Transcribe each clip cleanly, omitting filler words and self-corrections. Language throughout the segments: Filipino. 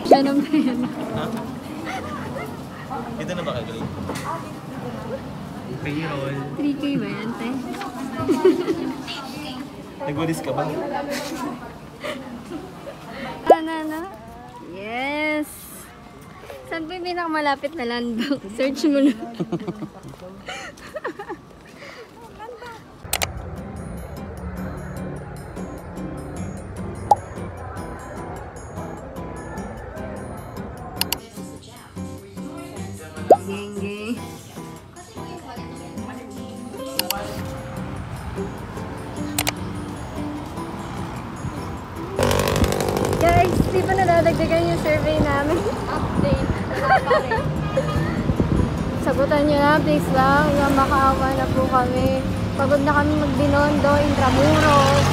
siya ng pera. Ha? Dito na ba kayo galing? Payroll. 3K ba yan, te? Nag-walis ka ba? Na? Yes! Saan ba yung pinakamalapit na landmark? Search mo na. Geng. Guys, di pa nadadagdagan yung survey namin. Update. Sagutan nyo na, please lang. Yung makaawa na po kami. Pagod na kami magbinondo, Intramuros.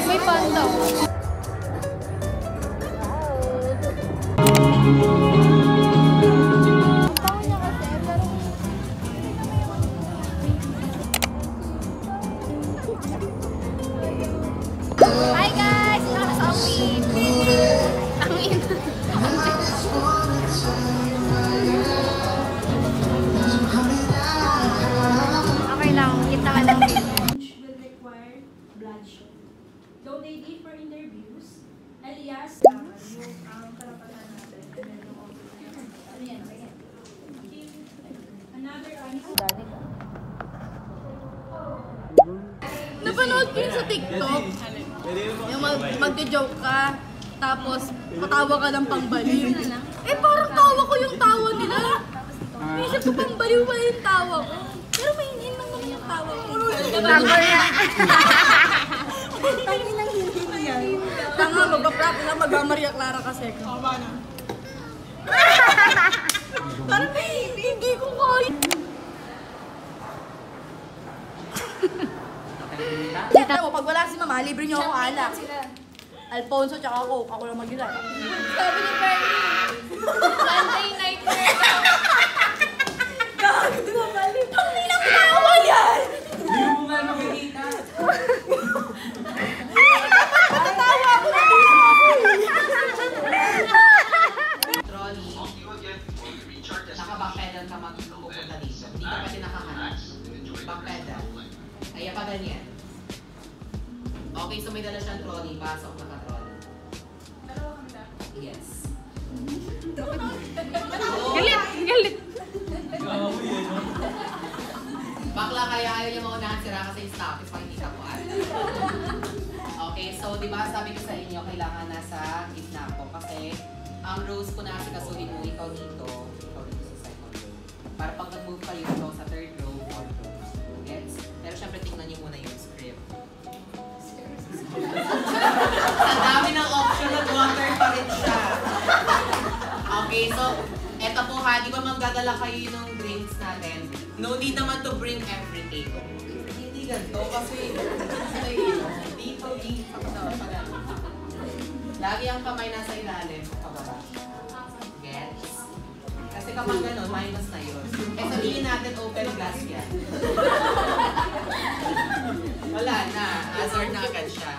May panda. Hi guys! Naka sa amin! Ang ina. Okay lang, kita ka lang. Will require bloodshed. Though they differ in their views, Elias, yung karapatan natin, and then yung ano yan, another Napanood ko yun sa TikTok. Yung magde-joke ka, tapos patawa ka ng pangbaliw. Eh parang tawa ko yung tawa nila. Isip ko pangbaliw pala yung tawa ko. Pero may hindi lang naman yung tawa ko. Tanga, magpa-prop na magma-Maria Clara kasi. Parang hindi ko kaya. Tita mo, pag wala si mama, libre niyo ako alak. Alfonso tsaka ako lang mag-isa. Sabi ni Fernie, Monday night workout. Gago na mali. Ang nilang tawa yan! Hindi mo nga makikita. Natatawa ako na Trolley, naka-backpedal ka magpupunta dito. Hindi ka pati nakahanap. Backpedal. Kaya pa ganyan. Okay, so may dala siyang trolley. Pasok naka-trolley. Yes. Galit. Bakla kaya ayaw niya maunahan sira kasi yung stoppies pag hindi ka po. Okay, so di ba sabi ko sa inyo, kailangan nasa gitna ko kasi ang rules ko na kasi kasuhin mo, ikaw dito sa second row. Para pag nag-move kayo ito sa third row, fourth row. Gets? Pero syempre tingnan niyo muna yung script. Ang dami ng option at water pa rin siya. Okay, so eto po ha, di ba magdadala kayo ng drinks natin? No need naman to bring everything. Hindi ganito kasi dito. Lagi ang kamay nasa ilalim, pababa. Gets? Kasi kapag gano'n, minus na yun. Eh sabihin natin open glass yan. Wala na, hazard na agad siya.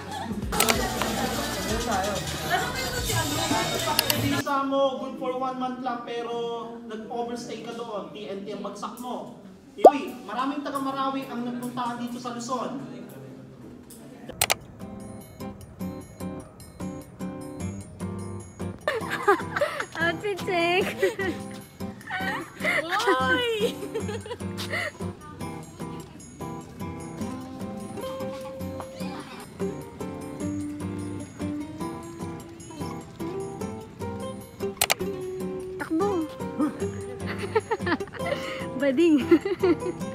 Visa mo, good for 1 month lang, pero nag-overstay ka doon. TNT ang bagsak mo. Uy, maraming taga-Marawi ang nagpuntahan dito sa Luzon. Outfit check. Oy! Takbo. Bading.